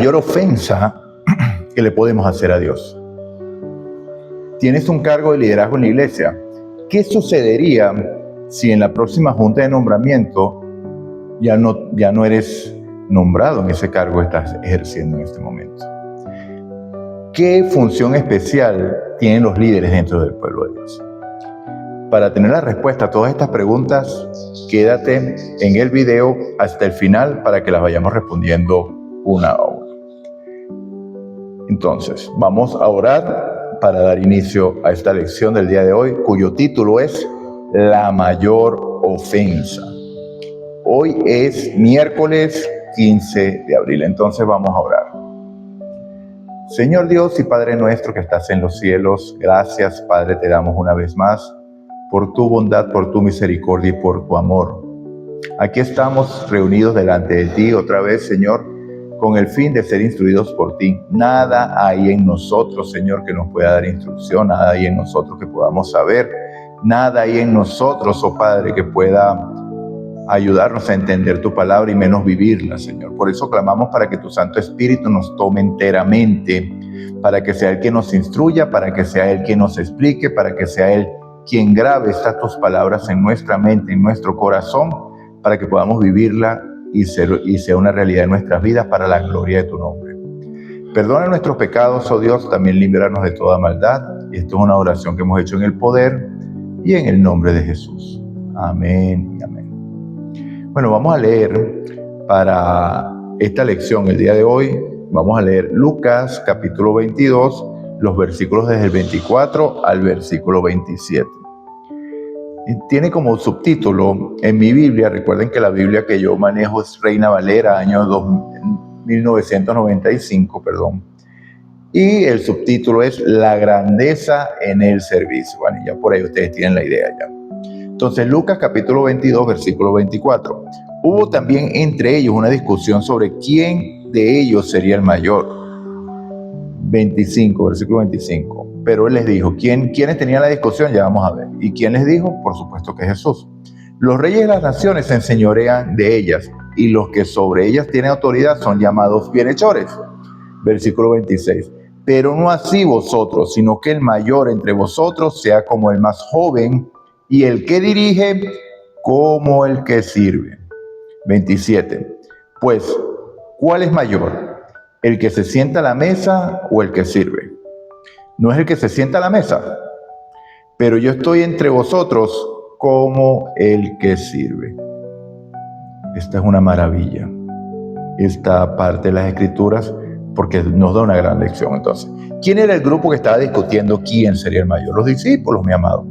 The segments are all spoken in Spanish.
mayor ofensa que le podemos hacer a Dios. Tienes un cargo de liderazgo en la iglesia. ¿Qué sucedería si en la próxima junta de nombramiento ya no eres nombrado en ese cargo que estás ejerciendo en este momento? ¿Qué función especial tienen los líderes dentro del pueblo de Dios? Para tener la respuesta a todas estas preguntas, quédate en el video hasta el final para que las vayamos respondiendo una a una. Entonces, vamos a orar para dar inicio a esta lección del día de hoy, cuyo título es La mayor ofensa. Hoy es miércoles 15 de abril, entonces vamos a orar. Señor Dios y Padre nuestro que estás en los cielos, gracias, Padre, te damos una vez más por tu bondad, por tu misericordia y por tu amor. Aquí estamos reunidos delante de ti otra vez, Señor, con el fin de ser instruidos por ti. Nada hay en nosotros, Señor, que nos pueda dar instrucción, nada hay en nosotros que podamos saber, nada hay en nosotros, oh Padre, que pueda ayudarnos a entender tu palabra y menos vivirla, Señor. Por eso clamamos para que tu Santo Espíritu nos tome enteramente, para que sea Él quien nos instruya, para que sea Él quien nos explique, para que sea Él quien grabe estas tus palabras en nuestra mente, en nuestro corazón, para que podamos vivirla y sea una realidad en nuestras vidas para la gloria de tu nombre. Perdona nuestros pecados, oh Dios, también líbranos de toda maldad. Esto es una oración que hemos hecho en el poder y en el nombre de Jesús. Amén y amén. Bueno, vamos a leer para esta lección el día de hoy, vamos a leer Lucas capítulo 22, los versículos desde el 24 al versículo 27. Y tiene como subtítulo en mi Biblia, recuerden que la Biblia que yo manejo es Reina Valera, año 1995, y el subtítulo es La grandeza en el servicio. Bueno, ya por ahí ustedes tienen la idea ya. Entonces, Lucas capítulo 22, versículo 24. Hubo también entre ellos una discusión sobre quién de ellos sería el mayor. 25, versículo 25. Pero él les dijo, ¿quiénes tenían la discusión? Ya vamos a ver. ¿Y quién les dijo? Por supuesto que Jesús. Los reyes de las naciones se enseñorean de ellas, y los que sobre ellas tienen autoridad son llamados bienhechores. Versículo 26. Pero no así vosotros, sino que el mayor entre vosotros sea como el más joven, y el que dirige como el que sirve. 27. Pues, ¿cuál es mayor? ¿El que se sienta a la mesa o el que sirve? No es el que se sienta a la mesa, pero yo estoy entre vosotros como el que sirve. Esta es una maravilla, esta parte de las Escrituras, porque nos da una gran lección. Entonces, ¿quién era el grupo que estaba discutiendo quién sería el mayor? Los discípulos, mi amado.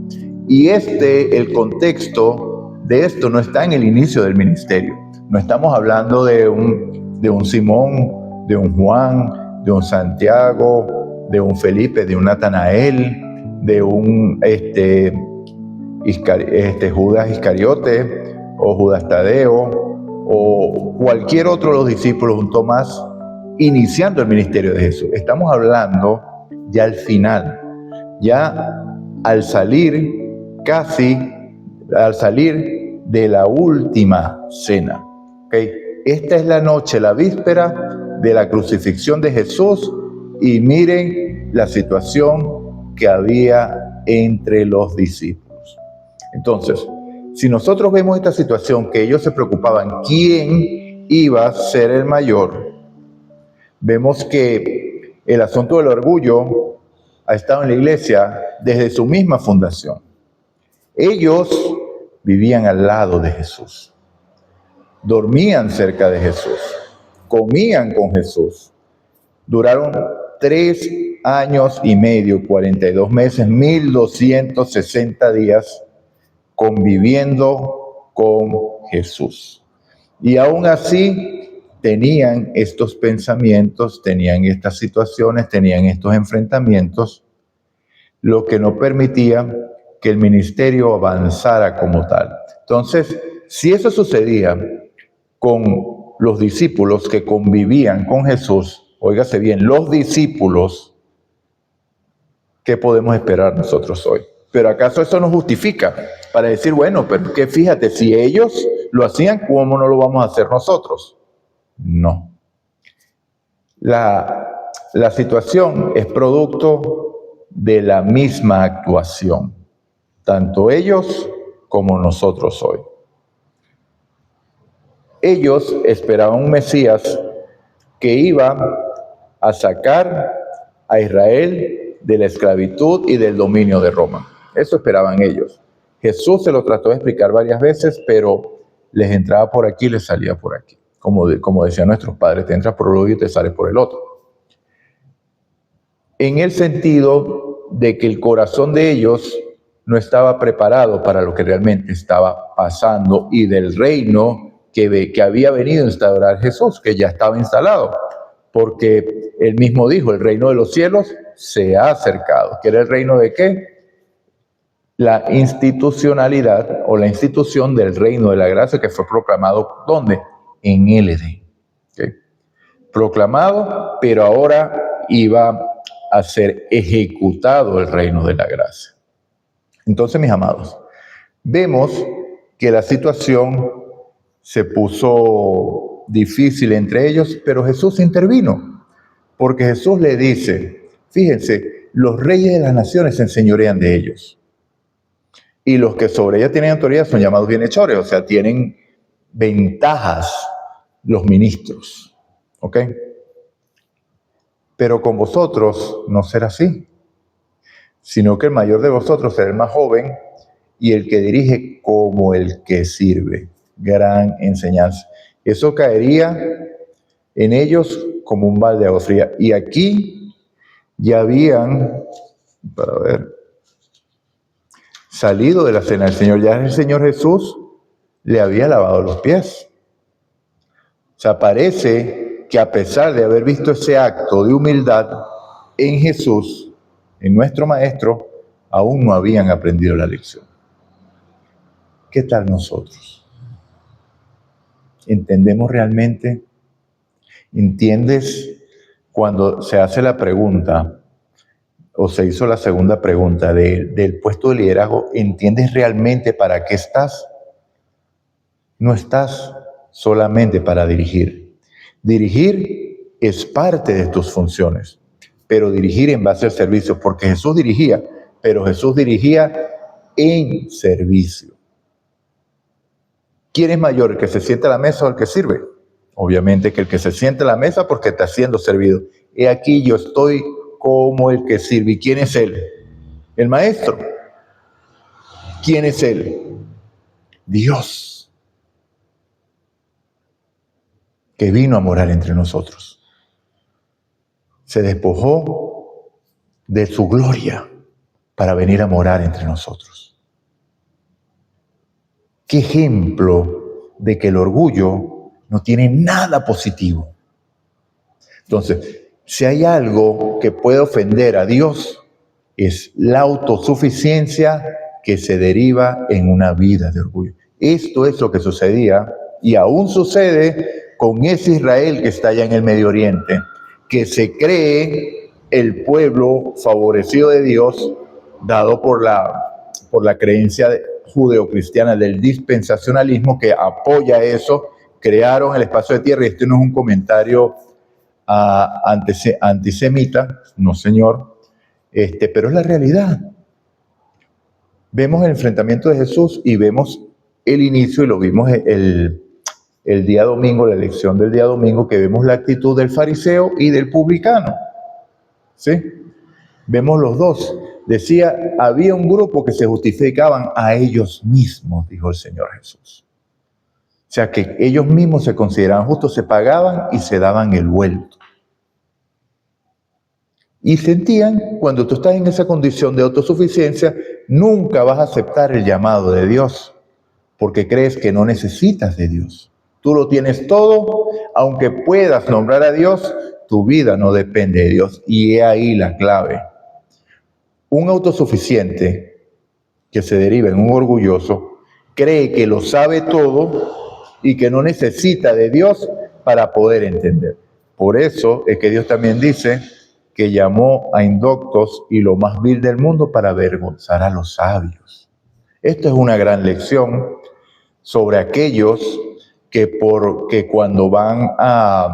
Y el contexto de esto no está en el inicio del ministerio. No estamos hablando de un Simón, de un Juan, de un Santiago, de un Felipe, de un Natanael, de un Judas Iscariote, o Judas Tadeo, o cualquier otro de los discípulos, un Tomás, iniciando el ministerio de Jesús. Estamos hablando ya al final, ya al salir de la última cena. ¿Okay? Esta es la noche, la víspera de la crucifixión de Jesús, y miren la situación que había entre los discípulos. Entonces, si nosotros vemos esta situación, que ellos se preocupaban quién iba a ser el mayor, vemos que el asunto del orgullo ha estado en la iglesia desde su misma fundación. Ellos vivían al lado de Jesús, dormían cerca de Jesús, comían con Jesús. Duraron 3 años y medio, 42 meses, 1260 días conviviendo con Jesús. Y aún así tenían estos pensamientos, tenían estas situaciones, tenían estos enfrentamientos, lo que no permitía que el ministerio avanzara como tal. Entonces, si eso sucedía con los discípulos que convivían con Jesús, óigase bien, los discípulos, ¿qué podemos esperar nosotros hoy? Pero ¿acaso eso nos justifica para decir, bueno, pero que fíjate, si ellos lo hacían, ¿cómo no lo vamos a hacer nosotros? No. La situación es producto de la misma actuación, tanto ellos como nosotros hoy. Ellos esperaban un Mesías que iba a sacar a Israel de la esclavitud y del dominio de Roma. Eso esperaban ellos. Jesús se lo trató de explicar varias veces, pero les entraba por aquí y les salía por aquí. Como decían nuestros padres, te entras por un oído y te sales por el otro. En el sentido de que el corazón de ellos no estaba preparado para lo que realmente estaba pasando y del reino que había venido a instaurar Jesús, que ya estaba instalado. Porque él mismo dijo, el reino de los cielos se ha acercado. ¿Que era el reino de qué? La institucionalidad o la institución del reino de la gracia que fue proclamado, ¿dónde? En el Edén. ¿Okay? Proclamado, pero ahora iba a ser ejecutado el reino de la gracia. Entonces, mis amados, vemos que la situación se puso difícil entre ellos, pero Jesús intervino, porque Jesús le dice, fíjense, los reyes de las naciones se enseñorean de ellos, y los que sobre ellas tienen autoridad son llamados bienhechores, o sea, tienen ventajas los ministros, ¿ok? Pero con vosotros no será así, sino que el mayor de vosotros será el más joven y el que dirige como el que sirve. Gran enseñanza. Eso caería en ellos como un balde de agua fría. Y aquí ya habían, salido de la cena del Señor. Ya el Señor Jesús le había lavado los pies. O sea, parece que a pesar de haber visto ese acto de humildad en Jesús, en nuestro Maestro, aún no habían aprendido la lección. ¿Qué tal nosotros? ¿Entendemos realmente? ¿Entiendes cuando se hace la pregunta, o se hizo la segunda pregunta del puesto de liderazgo? ¿Entiendes realmente para qué estás? No estás solamente para dirigir. Dirigir es parte de tus funciones, pero dirigir en base al servicio, porque Jesús dirigía, pero Jesús dirigía en servicio. ¿Quién es mayor, el que se sienta a la mesa o el que sirve? Obviamente que el que se sienta a la mesa porque está siendo servido. He aquí yo estoy como el que sirve. ¿Y quién es él? El maestro. ¿Quién es él? Dios, que vino a morar entre nosotros. Se despojó de su gloria para venir a morar entre nosotros. ¿Qué ejemplo de que el orgullo no tiene nada positivo? Entonces, si hay algo que puede ofender a Dios, es la autosuficiencia que se deriva en una vida de orgullo. Esto es lo que sucedía y aún sucede con ese Israel que está allá en el Medio Oriente, que se cree el pueblo favorecido de Dios, dado por la creencia judeocristiana del dispensacionalismo que apoya eso. Crearon el espacio de tierra, y este no es un comentario antisemita, no señor, pero es la realidad. Vemos el enfrentamiento de Jesús y vemos el inicio, y lo vimos el día domingo, la lección del día domingo, que vemos la actitud del fariseo y del publicano, ¿sí? Vemos los dos. Decía, había un grupo que se justificaban a ellos mismos, dijo el Señor Jesús. O sea, que ellos mismos se consideraban justos, se pagaban y se daban el vuelto. Y sentían, cuando tú estás en esa condición de autosuficiencia, nunca vas a aceptar el llamado de Dios, porque crees que no necesitas de Dios. Tú lo tienes todo, aunque puedas nombrar a Dios, tu vida no depende de Dios. Y he ahí la clave. Un autosuficiente que se deriva en un orgulloso cree que lo sabe todo y que no necesita de Dios para poder entender. Por eso es que Dios también dice que llamó a indoctos y lo más vil del mundo para avergonzar a los sabios. Esto es una gran lección sobre aquellos que cuando van a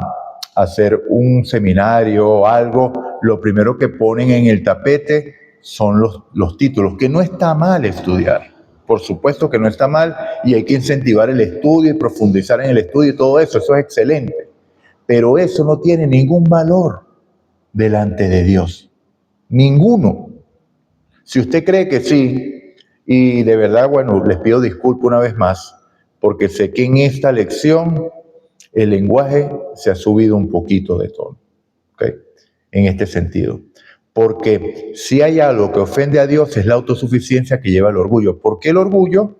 hacer un seminario o algo, lo primero que ponen en el tapete son los títulos, que no está mal estudiar. Por supuesto que no está mal y hay que incentivar el estudio y profundizar en el estudio y todo eso, eso es excelente. Pero eso no tiene ningún valor delante de Dios. Ninguno. Si usted cree que sí, y de verdad, bueno, les pido disculpas una vez más, porque sé que en esta lección el lenguaje se ha subido un poquito de tono, ¿ok? En este sentido. Porque si hay algo que ofende a Dios es la autosuficiencia que lleva al orgullo. Porque el orgullo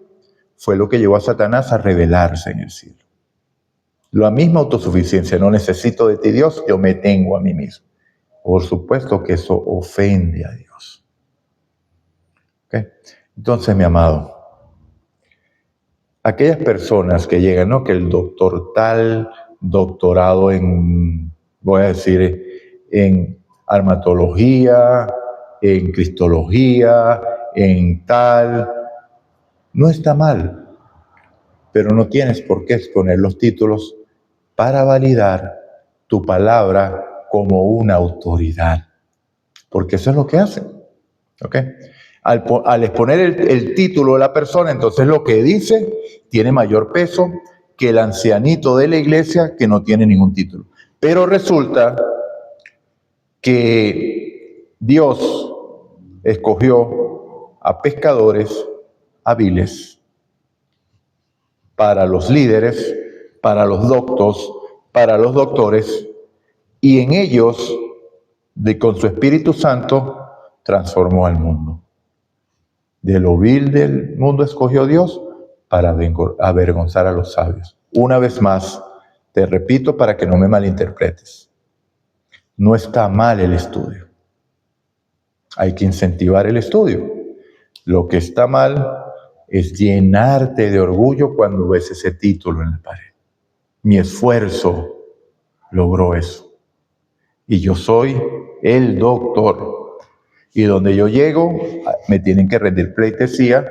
fue lo que llevó a Satanás a rebelarse en el cielo. La misma autosuficiencia, no necesito de ti Dios, yo me tengo a mí mismo. Por supuesto que eso ofende a Dios. ¿Okay? Entonces, mi amado, aquellas personas que llegan, ¿no? Que el doctor tal, doctorado en, voy a decir, en armatología, en cristología, en tal, no está mal, pero no tienes por qué exponer los títulos para validar tu palabra como una autoridad, porque eso es lo que hacen, ¿ok? Al exponer el título de la persona, entonces lo que dice tiene mayor peso que el ancianito de la iglesia que no tiene ningún título. Pero resulta que Dios escogió a pescadores hábiles para los líderes, para los doctos, para los doctores, y en ellos, con su Espíritu Santo, transformó al mundo. De lo vil del mundo escogió Dios para avergonzar a los sabios. Una vez más, te repito para que no me malinterpretes. No está mal el estudio. Hay que incentivar el estudio. Lo que está mal es llenarte de orgullo cuando ves ese título en la pared. Mi esfuerzo logró eso. Y yo soy el doctor. Y donde yo llego, me tienen que rendir pleitesía,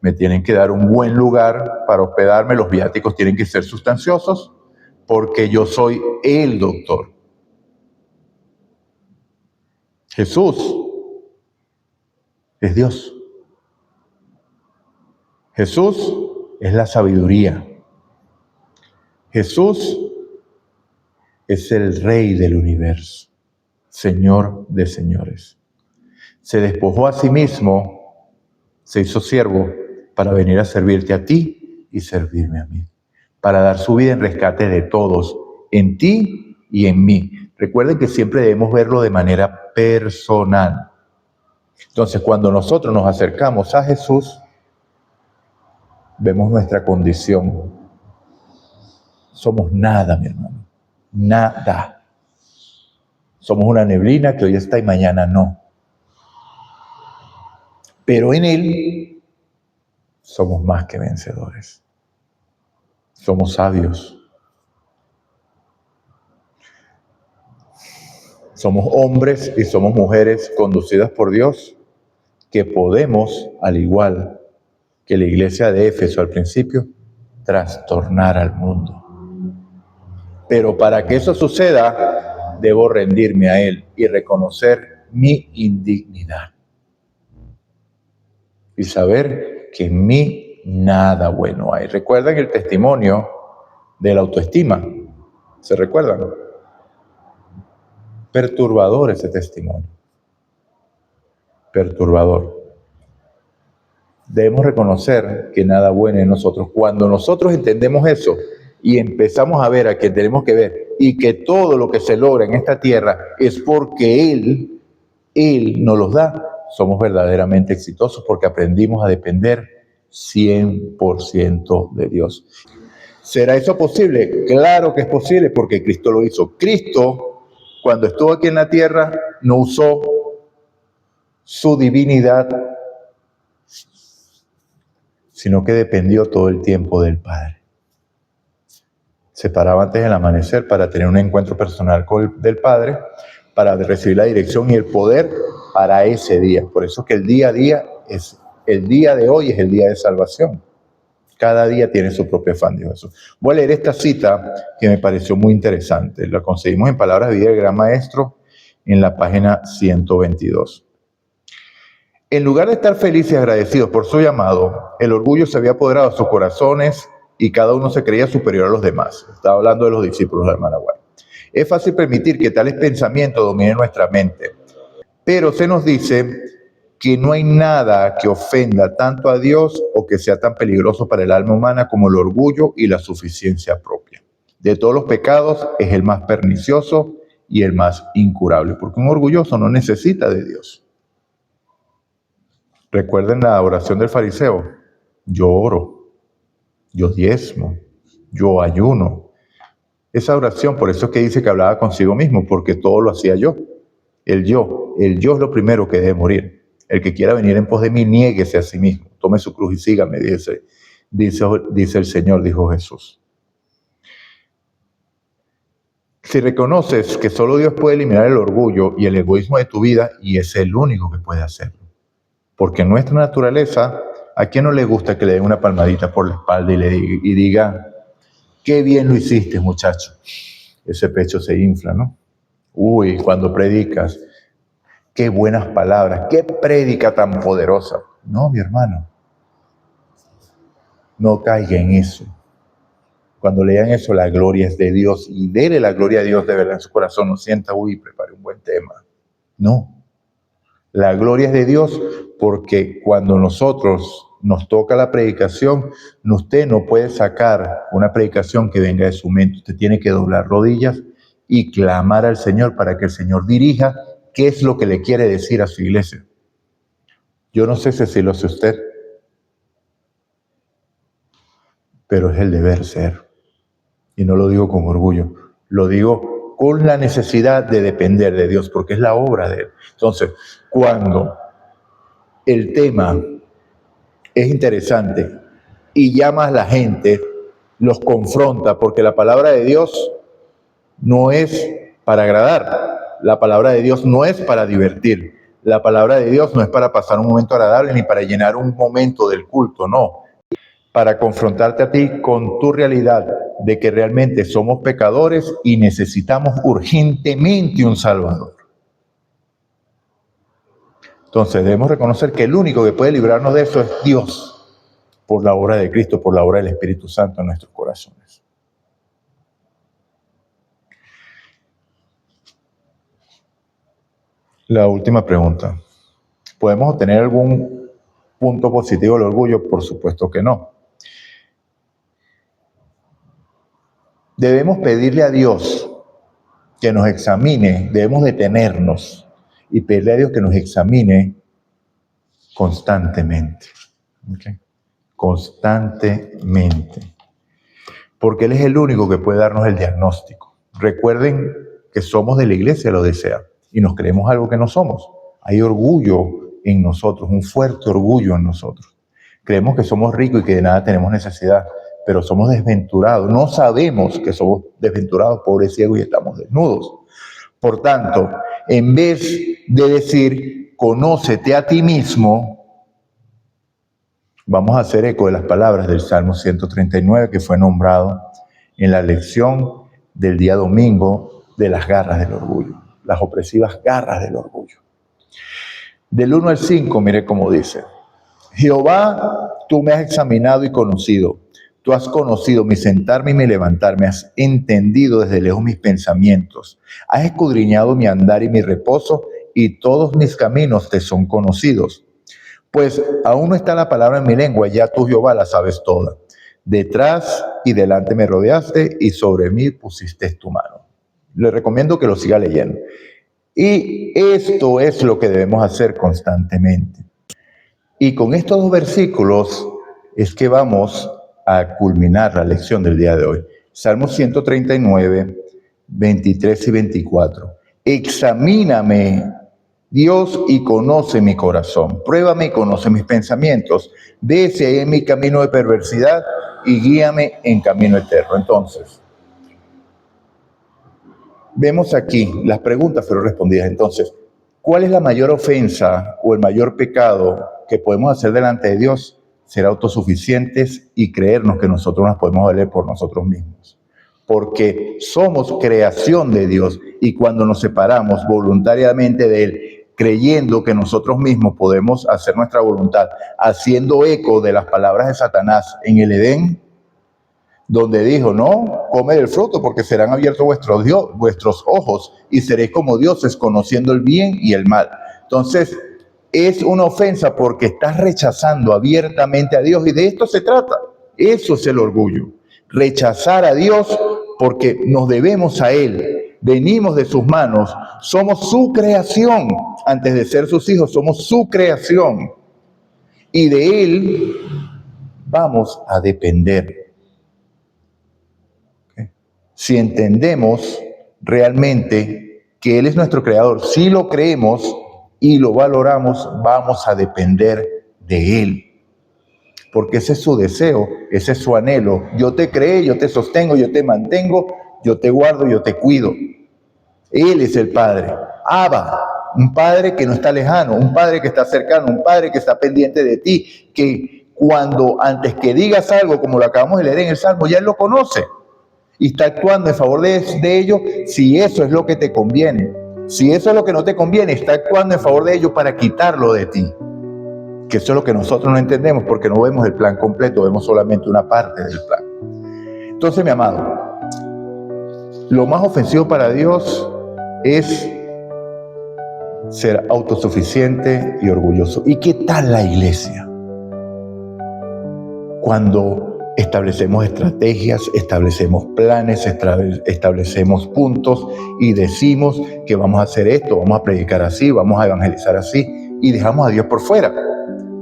me tienen que dar un buen lugar para hospedarme, los viáticos tienen que ser sustanciosos, porque yo soy el doctor. Jesús es Dios. Jesús es la sabiduría. Jesús es el Rey del universo, Señor de señores. Se despojó a sí mismo, se hizo siervo para venir a servirte a ti y servirme a mí, para dar su vida en rescate de todos, en ti y en mí. Recuerden que siempre debemos verlo de manera personal. Entonces, cuando nosotros nos acercamos a Jesús, vemos nuestra condición. Somos nada, mi hermano, nada. Somos una neblina que hoy está y mañana no. Pero en Él somos más que vencedores. Somos sabios. Somos hombres y somos mujeres conducidas por Dios que podemos, al igual que la iglesia de Éfeso al principio, trastornar al mundo. Pero para que eso suceda, debo rendirme a Él y reconocer mi indignidad. Y saber que en mí nada bueno hay. ¿Recuerdan el testimonio de la autoestima? ¿Se recuerdan? Perturbador ese testimonio. Perturbador. Debemos reconocer que nada bueno en nosotros. Cuando nosotros entendemos eso y empezamos a ver a quien tenemos que ver y que todo lo que se logra en esta tierra es porque Él nos los da, somos verdaderamente exitosos porque aprendimos a depender 100% de Dios. ¿Será eso posible? Claro que es posible porque Cristo lo hizo. Cristo, cuando estuvo aquí en la tierra, no usó su divinidad, sino que dependió todo el tiempo del Padre. Se paraba antes del amanecer para tener un encuentro personal del Padre, para recibir la dirección y el poder para ese día. Por eso que el día a día el día de hoy es el día de salvación. Cada día tiene su propio afán, dijo Jesús. Voy a leer esta cita que me pareció muy interesante. La conseguimos en Palabras de Vida del Gran Maestro en la página 122. En lugar de estar felices y agradecidos por su llamado, el orgullo se había apoderado de sus corazones y cada uno se creía superior a los demás. Estaba hablando de los discípulos del Managuay. Es fácil permitir que tales pensamientos dominen nuestra mente, pero se nos dice que no hay nada que ofenda tanto a Dios o que sea tan peligroso para el alma humana como el orgullo y la suficiencia propia. De todos los pecados es el más pernicioso y el más incurable, porque un orgulloso no necesita de Dios. Recuerden la oración del fariseo: yo oro, yo diezmo, yo ayuno. Esa oración, por eso es que dice que hablaba consigo mismo, porque todo lo hacía yo. El yo es lo primero que debe morir. El que quiera venir en pos de mí, niéguese a sí mismo, tome su cruz y sígame, dice el Señor, dijo Jesús. Si reconoces que solo Dios puede eliminar el orgullo y el egoísmo de tu vida, y es el único que puede hacerlo. Porque en nuestra naturaleza, ¿a quién no le gusta que le den una palmadita por la espalda y diga, qué bien lo hiciste, muchacho? Ese pecho se infla, ¿no? Uy, cuando predicas, qué buenas palabras, qué prédica tan poderosa. No, mi hermano, no caiga en eso. Cuando lean eso, la gloria es de Dios, y dele la gloria a Dios de verdad en su corazón. No sienta, uy, preparé un buen tema. No, la gloria es de Dios, porque cuando nosotros nos toca la predicación, usted no puede sacar una predicación que venga de su mente. Usted tiene que doblar rodillas y clamar al Señor para que el Señor dirija qué es lo que le quiere decir a su iglesia. Yo no sé si lo hace usted, pero es el deber ser. Y no lo digo con orgullo, lo digo con la necesidad de depender de Dios, porque es la obra de Él. Entonces, cuando el tema es interesante y llama a la gente, los confronta, porque la palabra de Dios no es para agradar, la palabra de Dios no es para divertir, la palabra de Dios no es para pasar un momento agradable ni para llenar un momento del culto, no. Para confrontarte a ti con tu realidad de que realmente somos pecadores y necesitamos urgentemente un Salvador. Entonces debemos reconocer que el único que puede librarnos de eso es Dios, por la obra de Cristo, por la obra del Espíritu Santo en nuestros corazones. La última pregunta. ¿Podemos obtener algún punto positivo del orgullo? Por supuesto que no. Debemos pedirle a Dios que nos examine, debemos detenernos y pedirle a Dios que nos examine constantemente. ¿Okay? Constantemente. Porque Él es el único que puede darnos el diagnóstico. Recuerden que somos de la iglesia de Laodicea y nos creemos algo que no somos. Hay orgullo en nosotros, un fuerte orgullo en nosotros. Creemos que somos ricos y que de nada tenemos necesidad, pero somos desventurados. No sabemos que somos desventurados, pobres ciegos, y estamos desnudos. Por tanto, en vez de decir, conócete a ti mismo, vamos a hacer eco de las palabras del Salmo 139, que fue nombrado en la lección del día domingo de las garras del orgullo, las opresivas garras del orgullo. Del 1 al 5, mire cómo dice: Jehová, tú me has examinado y conocido. Tú has conocido mi sentarme y mi levantarme, has entendido desde lejos mis pensamientos, has escudriñado mi andar y mi reposo, y todos mis caminos te son conocidos. Pues aún no está la palabra en mi lengua, ya tú, Jehová, la sabes toda. Detrás y delante me rodeaste, y sobre mí pusiste tu mano. Le recomiendo que lo siga leyendo. Y esto es lo que debemos hacer constantemente. Y con estos dos versículos es que vamos a culminar la lección del día de hoy. Salmo 139, 23 y 24. Examíname, Dios, y conoce mi corazón. Pruébame y conoce mis pensamientos. Ve si hay en mi camino de perversidad y guíame en camino eterno. Entonces, vemos aquí, las preguntas fueron respondidas. Entonces, ¿cuál es la mayor ofensa o el mayor pecado que podemos hacer delante de Dios? ser autosuficientes y creernos que nosotros nos podemos valer por nosotros mismos. Porque somos creación de Dios y cuando nos separamos voluntariamente de Él, creyendo que nosotros mismos podemos hacer nuestra voluntad, haciendo eco de las palabras de Satanás en el Edén, donde dijo, no, come del fruto porque serán abiertos vuestros ojos y seréis como dioses conociendo el bien y el mal. Entonces, es una ofensa porque estás rechazando abiertamente a Dios y de esto se trata. Eso es el orgullo. Rechazar a Dios porque nos debemos a Él. Venimos de sus manos. Somos su creación. Antes de ser sus hijos, somos su creación. Y de Él vamos a depender. ¿Okay? Si entendemos realmente que Él es nuestro creador, si lo creemos y lo valoramos, vamos a depender de Él. Porque ese es su deseo, ese es su anhelo. Yo te creé, yo te sostengo, yo te mantengo, yo te guardo, yo te cuido. Él es el Padre. Abba, un Padre que no está lejano, un Padre que está cercano, un Padre que está pendiente de ti, que cuando antes que digas algo, como lo acabamos de leer en el Salmo, ya Él lo conoce y está actuando en favor de ello si eso es lo que te conviene. Si eso es lo que no te conviene, está actuando en favor de ello para quitarlo de ti. Que eso es lo que nosotros no entendemos porque no vemos el plan completo, vemos solamente una parte del plan. Entonces, mi amado, lo más ofensivo para Dios es ser autosuficiente y orgulloso. ¿Y qué tal la iglesia? Cuando establecemos estrategias, establecemos planes, establecemos puntos y decimos que vamos a hacer esto, vamos a predicar así, vamos a evangelizar así y dejamos a Dios por fuera.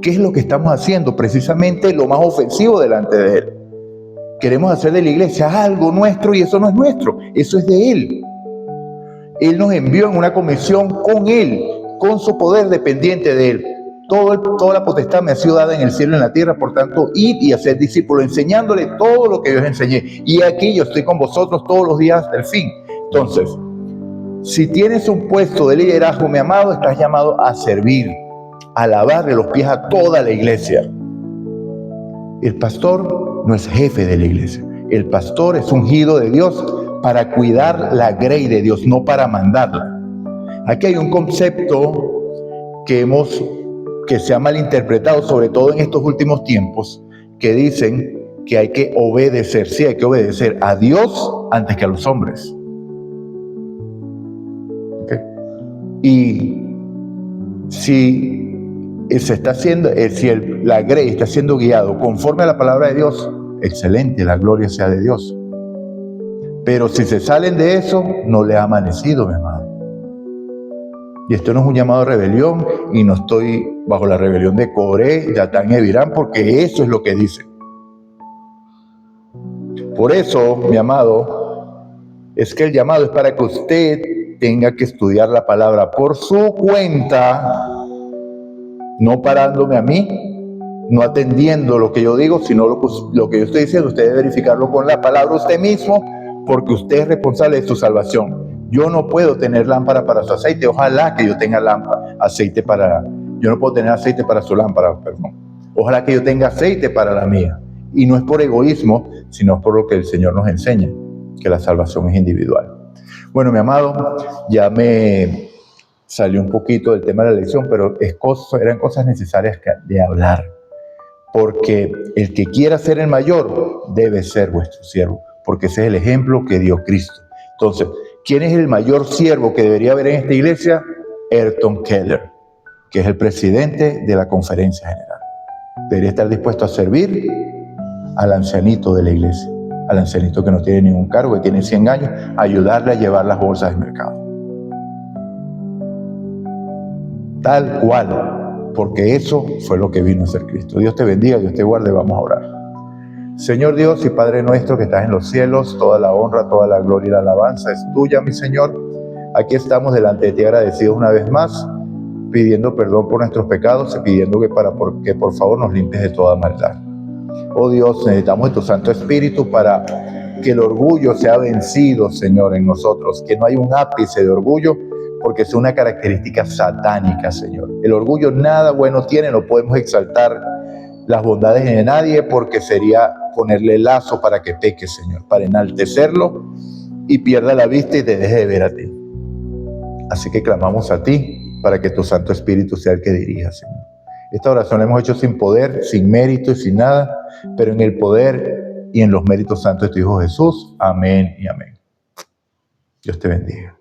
¿Qué es lo que estamos haciendo? Precisamente lo más ofensivo delante de Él. Queremos hacer de la iglesia algo nuestro y eso no es nuestro, eso es de Él. Él nos envió en una comisión con Él, con su poder dependiente de Él. Toda la potestad me ha sido dada en el cielo y en la tierra, por tanto, id y hacer discípulos, enseñándole todo lo que yo os enseñé. Y aquí yo estoy con vosotros todos los días hasta el fin. Entonces, si tienes un puesto de liderazgo, mi amado, estás llamado a servir, a lavarle los pies a toda la iglesia. El pastor no es jefe de la iglesia. El pastor es ungido de Dios para cuidar la grey de Dios, no para mandarla. Aquí hay un concepto que se ha malinterpretado, sobre todo en estos últimos tiempos, que dicen que hay que obedecer, sí, hay que obedecer a Dios antes que a los hombres. ¿Okay? Y si se está haciendo, la grey está siendo guiado conforme a la palabra de Dios, excelente, la gloria sea de Dios. Pero si se salen de eso, no le ha amanecido, mi hermano. Y esto no es un llamado a rebelión, y no estoy bajo la rebelión de Coré, Datán y Abirán, porque eso es lo que dice. Por eso, mi amado, es que el llamado es para que usted tenga que estudiar la palabra por su cuenta, no parándome a mí, no atendiendo lo que yo digo, sino lo que yo estoy diciendo. Usted debe verificarlo con la palabra usted mismo, porque usted es responsable de su salvación. Yo no puedo tener lámpara para su aceite. Ojalá que yo tenga yo no puedo tener aceite para su lámpara, perdón. Ojalá que yo tenga aceite para la mía. Y no es por egoísmo, sino por lo que el Señor nos enseña, que la salvación es individual. Bueno, mi amado, ya me salió un poquito del tema de la lección, pero eran cosas necesarias de hablar. Porque el que quiera ser el mayor debe ser vuestro siervo, porque ese es el ejemplo que dio Cristo. Entonces, ¿quién es el mayor siervo que debería haber en esta iglesia? Ayrton Keller, que es el presidente de la conferencia general. Debería estar dispuesto a servir al ancianito de la iglesia, al ancianito que no tiene ningún cargo, que tiene 100 años, ayudarle a llevar las bolsas del mercado. Tal cual, porque eso fue lo que vino a ser Cristo. Dios te bendiga, Dios te guarde, vamos a orar. Señor Dios y Padre nuestro que estás en los cielos, toda la honra, toda la gloria y la alabanza es tuya, mi Señor. Aquí estamos delante de ti agradecidos una vez más, pidiendo perdón por nuestros pecados y pidiendo que por favor nos limpies de toda maldad. Oh Dios, necesitamos de tu Santo Espíritu para que el orgullo sea vencido, Señor, en nosotros, que no hay un ápice de orgullo, porque es una característica satánica, Señor. El orgullo nada bueno tiene, lo podemos exaltar las bondades de nadie, porque sería ponerle lazo para que peque, Señor, para enaltecerlo y pierda la vista y te deje de ver a ti. Así que clamamos a ti para que tu Santo Espíritu sea el que dirija, Señor. Esta oración la hemos hecho sin poder, sin mérito y sin nada, pero en el poder y en los méritos santos de tu Hijo Jesús. Amén y amén. Dios te bendiga.